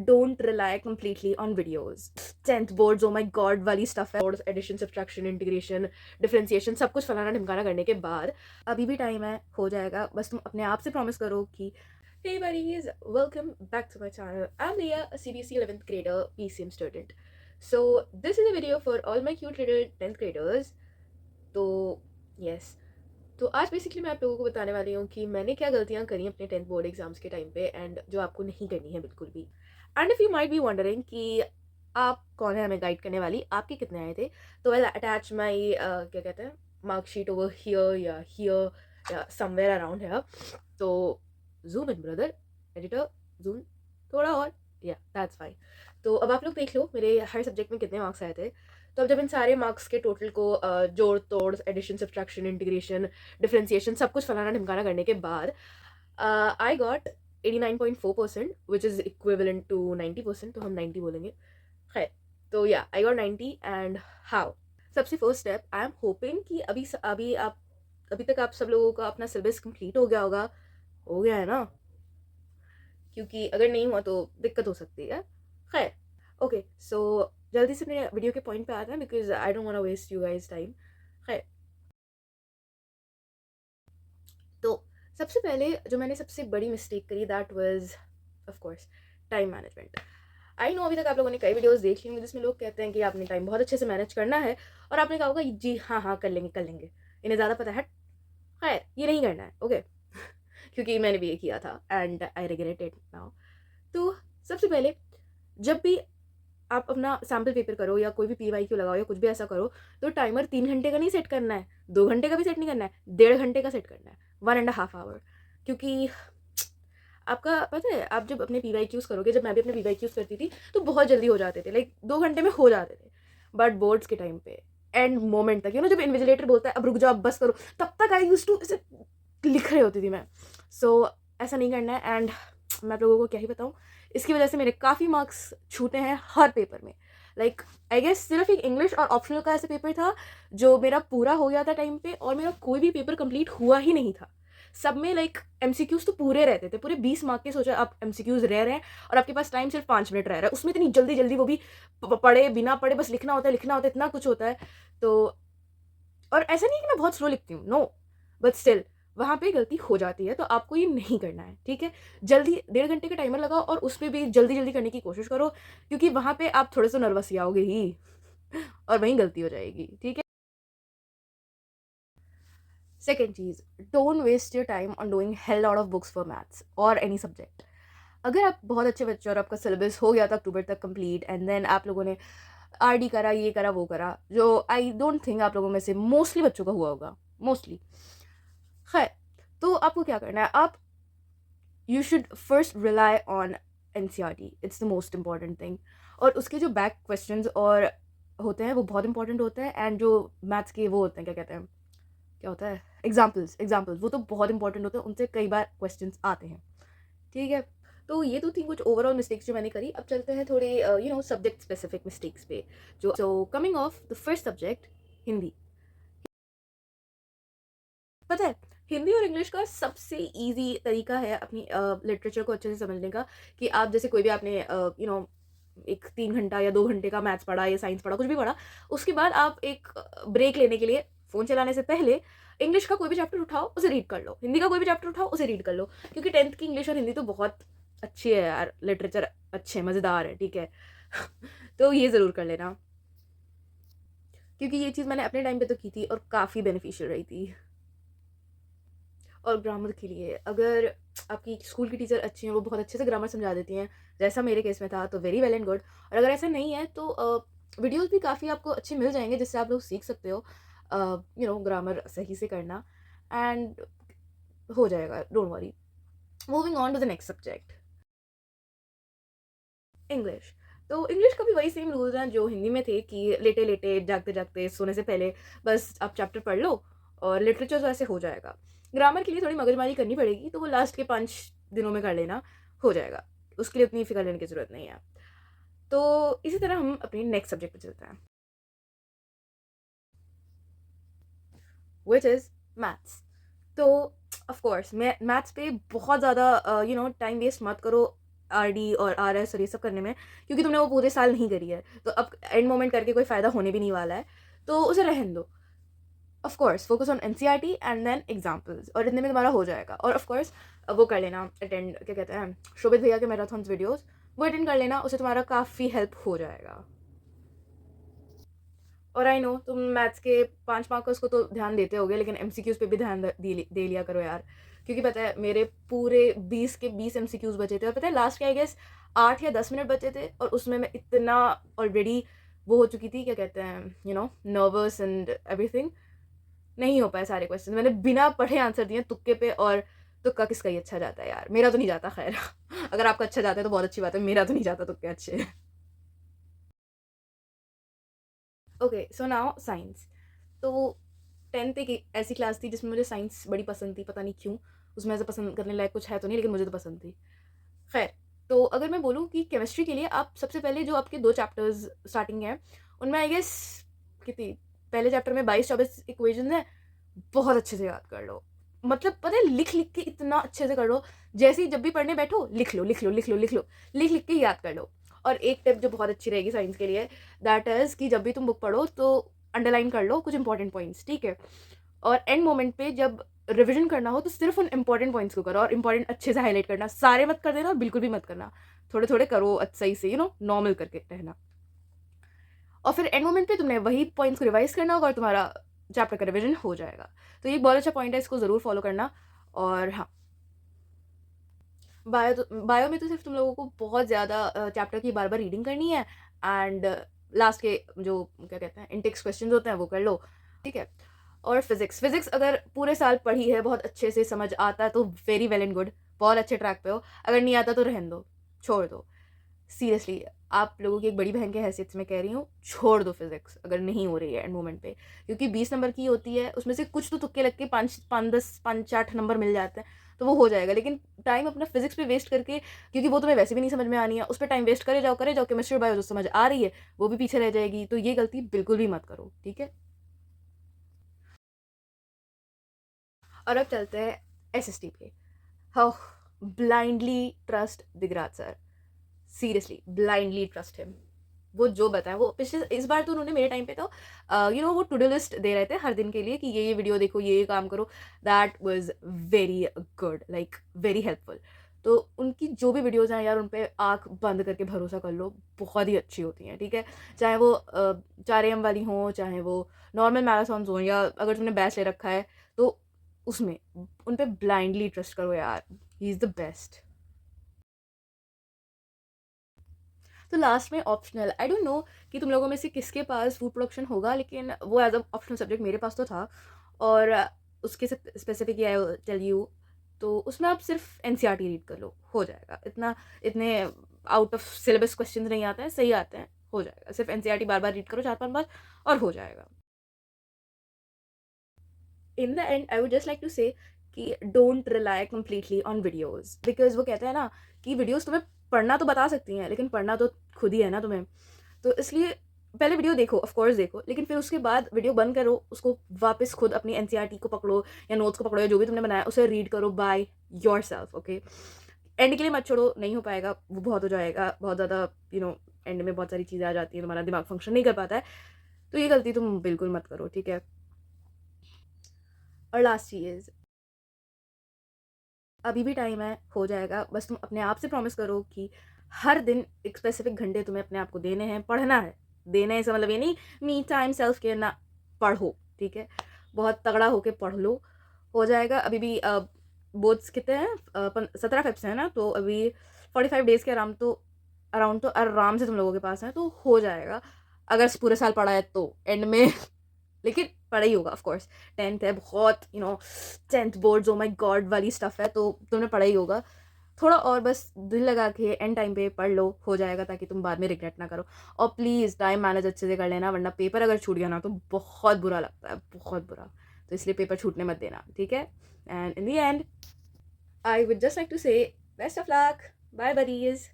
don't rely completely on videos. 10th boards, oh my god वाली stuff है, boards, addition, subtraction, integration, differentiation, सब कुछ फलाना ढिमकाना करने के बाद अभी भी टाइम है, हो जाएगा. बस तुम अपने आप से प्रॉमिस करो कि hey buddies, welcome back to my channel. I'm Leah, a CBSE 11th grader PCM student. So this is a video for all my cute little 10th graders. तो yes, तो आज बेसिकली मैं आप लोगों को बताने वाली हूँ कि मैंने क्या गलतियाँ करी अपने 10th बोर्ड एग्जाम्स के टाइम पे एंड जो आपको नहीं करनी है बिल्कुल भी. And if you might be wondering कि आप कौन है हमें गाइड करने वाली, आपके कितने आए थे, तो आई अटैच माई क्या कहते हैं मार्कशीट ओवर हियर या समवेयर अराउंड है. तो zoom in brother, editor zoom थोड़ा और, या दैट्स फाइन. तो अब आप लोग देख लो मेरे हर सब्जेक्ट में कितने मार्क्स आए थे. तो अब जब इन सारे मार्क्स के टोटल को जोड़ तोड़, एडिशन, सब्ट्रैक्शन, इंटीग्रेशन, डिफरेंशिएशन, सब कुछ फलाना ढिमकाना करने के बाद I got 89.4%, which is equivalent to 90%. तो हम 90 बोलेंगे. खैर, तो या आई गॉट 90. And how? सबसे first step, I am hoping कि अभी तक आप सब लोगों का अपना सिलेबस कंप्लीट हो गया होगा. हो गया है ना? क्योंकि अगर नहीं हुआ तो दिक्कत हो सकती है. खैर, ओके, सो जल्दी से मेरे वीडियो के पॉइंट पे आते हैं because I don't want to waste you guys time. खैर, तो सबसे पहले जो मैंने सबसे बड़ी मिस्टेक करी that was of course time management. I know अभी तक आप लोगों ने कई वीडियोस देख ली होंगी जिसमें लोग कहते हैं कि आपने टाइम बहुत अच्छे से मैनेज करना है और आपने कहा होगा जी हाँ हाँ कर लेंगे कर लेंगे, इन्हें ज़्यादा पता है. खैर, ये नहीं करना है, ओके. क्योंकि मैंने भी ये किया था and I regret it now. तो सबसे पहले जब भी आप अपना सैम्पल पेपर करो या कोई भी PYQ लगाओ या कुछ भी ऐसा करो, तो टाइमर 3 घंटे का नहीं सेट करना है, 2 घंटे का भी सेट नहीं करना है, 1.5 घंटे का सेट करना है, 1.5 hour. क्योंकि आपका पता है, आप जब अपने PYQs करोगे, जब मैं भी अपने PYQs करती थी तो बहुत जल्दी हो जाते थे, लाइक 2 घंटे में हो जाते थे. बट बोर्ड्स के टाइम पे एंड मोमेंट तक, जब इन्विजिलेटर बोलता है अब रुक जाओ अब बस करो, तब तक आई यूज टू लिख रही होती थी मैं. सो ऐसा नहीं करना है. एंड मैं आप लोगों को क्या ही बताऊँ, इसकी वजह से मेरे काफ़ी मार्क्स छूटे हैं हर पेपर में. लाइक आई गेस सिर्फ एक इंग्लिश और ऑप्शनल का ऐसा पेपर था जो मेरा पूरा हो गया था टाइम पे, और मेरा कोई भी पेपर कंप्लीट हुआ ही नहीं था. सब में लाइक MCQs तो पूरे रहते थे, पूरे 20 मार्क के. सोचा आप MCQs रह रहे हैं और आपके पास टाइम सिर्फ 5 मिनट रह रहा है, उसमें इतनी जल्दी जल्दी, वो भी पढ़े बिना पढ़े, बस लिखना होता है, इतना कुछ होता है. तो और ऐसा नहीं है कि मैं बहुत स्लो लिखती हूँ, नो, बट स्टिल वहाँ पे गलती हो जाती है. तो आपको ये नहीं करना है, ठीक है. जल्दी 1.5 घंटे का टाइमर लगाओ और उस पर भी जल्दी जल्दी करने की कोशिश करो, क्योंकि वहाँ पे आप थोड़े से नर्वस ही आओगे ही और वहीं गलती हो जाएगी, ठीक है. सेकेंड चीज़, don't waste your time on doing hell lot of books for maths और एनी सब्जेक्ट. अगर आप बहुत अच्छे बच्चे और आपका सिलेबस हो गया था अक्टूबर तक कंप्लीट, एंड देन आप लोगों ने RD करा, ये करा, वो करा, जो आई डोंट थिंक आप लोगों में से मोस्टली बच्चों का हुआ होगा, मोस्टली. खैर, तो आपको क्या करना है, आप you should first rely on NCERT, it's the most important thing. और उसके जो बैक क्वेश्चंस और होते हैं वो बहुत इंपॉर्टेंट होते हैं. एंड जो मैथ्स के वो होते हैं, क्या कहते हैं, क्या होता है, एग्जाम्पल्स, वो तो बहुत इंपॉर्टेंट होते हैं, उनसे कई बार क्वेश्चंस आते हैं, ठीक है. तो ये तो थी कुछ ओवरऑल मिस्टेक्स जो मैंने करी. अब चलते हैं थोड़े सब्जेक्ट स्पेसिफिक मिस्टेक्स पे. जो so coming of the first subject, Hindi. पता है, हिंदी और इंग्लिश का सबसे इजी तरीका है अपनी लिटरेचर को अच्छे से समझने का, कि आप जैसे कोई भी आपने एक 3 घंटा या 2 घंटे का मैथ्स पढ़ा या साइंस पढ़ा, कुछ भी पढ़ा, उसके बाद आप एक ब्रेक लेने के लिए फ़ोन चलाने से पहले इंग्लिश का कोई भी चैप्टर उठाओ, उसे रीड कर लो, हिंदी का कोई भी चैप्टर उठाओ, उसे रीड कर लो. क्योंकि 10th की इंग्लिश और हिंदी तो बहुत अच्छी है यार, लिटरेचर अच्छे मज़ेदार है, ठीक है. तो ये ज़रूर कर लेना, क्योंकि ये चीज़ मैंने अपने टाइम पे तो की थी और काफ़ी बेनिफिशियल रही थी. और ग्रामर के लिए, अगर आपकी स्कूल की टीचर अच्छी हैं, वो बहुत अच्छे से ग्रामर समझा देती हैं, जैसा मेरे केस में था, तो वेरी वेल एंड गुड. और अगर ऐसा नहीं है तो वीडियोस भी काफ़ी आपको अच्छे मिल जाएंगे जिससे आप लोग सीख सकते हो ग्रामर सही से करना. एंड हो जाएगा, don't worry. Moving on to the next subject, English. तो इंग्लिश का भी वही सेम रूल्स हैं जो हिंदी में थे, कि लेटे लेटे, जागते जागते, सोने से पहले बस आप चैप्टर पढ़ लो और लिटरेचर तो ऐसे हो जाएगा. ग्रामर के लिए थोड़ी मगजमारी करनी पड़ेगी, तो वो लास्ट के 5 दिनों में कर लेना, हो जाएगा. उसके लिए उतनी फिक्र लेने की ज़रूरत नहीं है. तो इसी तरह हम अपने नेक्स्ट सब्जेक्ट पे चलते हैं, विच इज़ मैथ्स. तो ऑफ कोर्स मैथ्स पे बहुत ज़्यादा टाइम वेस्ट मत करो. RD और RS और ये सब करने में, क्योंकि तुमने वो पूरे साल नहीं करी है, तो अब एंड मोमेंट करके कोई फ़ायदा होने भी नहीं वाला है, तो उसे रहने दो। Of course focus on NCERT and then examples, और इतने में तुम्हारा हो जाएगा। और ऑफ कोर्स वो कर लेना अटेंड, क्या कहते हैं, शोभित भैया के मैराथन वीडियोज़, वो अटेंड कर लेना, उससे तुम्हारा काफ़ी हेल्प हो जाएगा। और आई नो तुम मैथ्स के 5 मार्कर्स को तो ध्यान देते होगे, लेकिन MCQs पे भी ध्यान दे लिया करो यार, क्योंकि पता है मेरे पूरे 20 के 20 MCQs बचे थे, और पता है लास्ट के आई गेस 8 या 10 मिनट बचे थे, और उसमें मैं इतना ऑलरेडी वो हो चुकी थी, क्या कहते हैं, नर्वस एंड एवरीथिंग, नहीं हो पाए सारे क्वेश्चन। मैंने बिना पढ़े आंसर दिए तुक्के पे, और तुक्का किसका ही अच्छा जाता है यार, मेरा तो नहीं जाता। खैर अगर आपका अच्छा जाता है तो बहुत अच्छी बात है, मेरा तो नहीं जाता तुक्के अच्छे। Okay so now science. तो 10th एक ऐसी क्लास थी जिसमें मुझे साइंस बड़ी पसंद थी, पता नहीं क्यों। उसमें ऐसा पसंद करने लायक कुछ है तो नहीं, लेकिन मुझे तो पसंद थी। खैर, तो अगर मैं बोलूँ कि केमिस्ट्री के लिए आप सबसे पहले जो आपके 2 चैप्टर्स स्टार्टिंग हैं, उनमें आई गेस कितनी, पहले चैप्टर में 22-24 इक्वेशंस हैं, बहुत अच्छे से याद कर लो। मतलब पता है लिख लिख के इतना अच्छे से कर लो, जैसे ही जब भी पढ़ने बैठो लिख लो लिख लो लिख लो लिख लो, लिख लिख के याद कर लो। और एक टिप जो बहुत अच्छी रहेगी साइंस के लिए, दैट इज़ कि जब भी तुम बुक पढ़ो तो अंडरलाइन कर लो कुछ इंपॉर्टेंट पॉइंट्स, ठीक है। और एंड मोमेंट पे जब रिविजन करना हो तो सिर्फ उन इंपॉर्टेंट पॉइंट्स को करो, और इंपॉर्टेंट अच्छे से हाईलाइट करना, सारे मत कर देना और बिल्कुल भी मत करना, थोड़े थोड़े करो सही से, नॉर्मल करके रहना। और फिर एंड मोमेंट पे तुमने वही पॉइंट्स को रिवाइज करना होगा और तुम्हारा चैप्टर का रिविजन हो जाएगा। तो ये बहुत अच्छा पॉइंट है, इसको ज़रूर फॉलो करना। और हाँ, बायो में तो सिर्फ तुम लोगों को बहुत ज़्यादा चैप्टर की बार बार रीडिंग करनी है, एंड लास्ट के जो क्या कहते हैं इंटेक्स क्वेश्चन होते हैं वो कर लो, ठीक है। और फिजिक्स अगर पूरे साल पढ़ी है, बहुत अच्छे से समझ आता है तो वेरी वेल एंड गुड, बहुत अच्छे ट्रैक पे हो। अगर नहीं आता तो रहने दो, छोड़ दो। सीरियसली आप लोगों की एक बड़ी बहन के हैसियत से मैं कह रही हूँ, छोड़ दो फिजिक्स अगर नहीं हो रही है एंड मोमेंट पे, क्योंकि 20 नंबर की होती है, उसमें से कुछ तो तुक्के लग के 5-10-5-8 नंबर मिल जाते हैं, तो वो हो जाएगा। लेकिन टाइम अपना फिजिक्स पे वेस्ट करके, क्योंकि वो तुम्हें वैसे भी नहीं समझ में आनी है, उस पर टाइम वेस्ट करे जाओ। केमिस्ट्री बायो जो समझ आ रही है वो भी पीछे रह जाएगी, तो ये गलती बिल्कुल भी मत करो, ठीक है। और अब चलते हैं SST पे। How blindly trust Digraj sir, seriously blindly trust him. वो जो बताया, वो पिछले इस बार तो उन्होंने मेरे टाइम पे तो वो टू डू लिस्ट दे रहे थे हर दिन के लिए कि ये वीडियो देखो, ये काम करो। That was very good, like very helpful. तो उनकी जो भी वीडियोज़ हैं यार, उन पे आँख बंद करके भरोसा कर लो, बहुत ही अच्छी होती हैं, ठीक है। चाहे वो 4 AM वाली हों, चाहे वो नॉर्मल मैराथन्स हों, या अगर तुमने बैच ले रखा है तो उसमें उन पे ब्लाइंडली ट्रस्ट करो यार, ही इज़ द बेस्ट। तो लास्ट में ऑप्शनल, आई डोंट नो कि तुम लोगों में से किसके पास फूड प्रोडक्शन होगा, लेकिन वो एज अ ऑप्शनल सब्जेक्ट मेरे पास तो था। और उसके स्पेसिफिक आई टेल यू, तो उसमें आप सिर्फ NCERT रीड कर लो, हो जाएगा। इतने आउट ऑफ सिलेबस क्वेश्चन नहीं आते हैं, सही आते हैं, हो जाएगा। सिर्फ NCERT बार बार रीड करो 4-5 बार और हो जाएगा। In the end I would just like to say कि don't rely completely on videos, because वो कहते हैं ना कि वीडियोज़ तुम्हें पढ़ना तो बता सकती हैं, लेकिन पढ़ना तो खुद ही है ना तुम्हें। तो इसलिए पहले वीडियो देखो, ऑफ कोर्स देखो, लेकिन फिर उसके बाद वीडियो बंद करो, उसको वापस खुद अपनी NCERT को पकड़ो या नोट्स को पकड़ो, या जो भी तुमने बनाया उसे रीड करो by your self, okay. And के लिए मत छोड़ो, नहीं हो पाएगा, वो बहुत हो जाएगा, बहुत ज़्यादा एंड में बहुत सारी चीज़ें आ जाती हैं, तुम्हारा दिमाग फंक्शन नहीं कर पाता है, तो ये गलती तुम बिल्कुल मत करो, ठीक है। और लास्ट चीज़, अभी भी टाइम है, हो जाएगा। बस तुम अपने आप से प्रॉमिस करो कि हर दिन एक स्पेसिफिक घंटे तुम्हें अपने आप को देने हैं, पढ़ना है। देना है इसका मतलब ये नहीं मी टाइम सेल्फ केयर ना, पढ़ो, ठीक है। बहुत तगड़ा होके पढ़ लो, हो जाएगा। अभी भी बोर्ड्स कितने हैं, 17 फेब से है ना, तो अभी 45 डेज़ के अराउंड तो आराम से तुम लोगों के पास है, तो हो जाएगा अगर पूरे साल पढ़ा है तो एंड में। लेकिन पढ़ा ही होगा ऑफ कोर्स, 10th है, बहुत 10th boards, oh my God वाली स्टफ है, तो तुमने पढ़ा ही होगा। थोड़ा और बस दिल लगा के एंड टाइम पे पढ़ लो, हो जाएगा, ताकि तुम बाद में रिग्रेट ना करो। और प्लीज़ टाइम मैनेज अच्छे से कर लेना, वरना पेपर अगर छूट गया ना तो बहुत बुरा लगता है, बहुत बुरा। तो इसलिए पेपर छूटने मत देना, ठीक है। And in the end I would just like to say best of luck, bye buddies.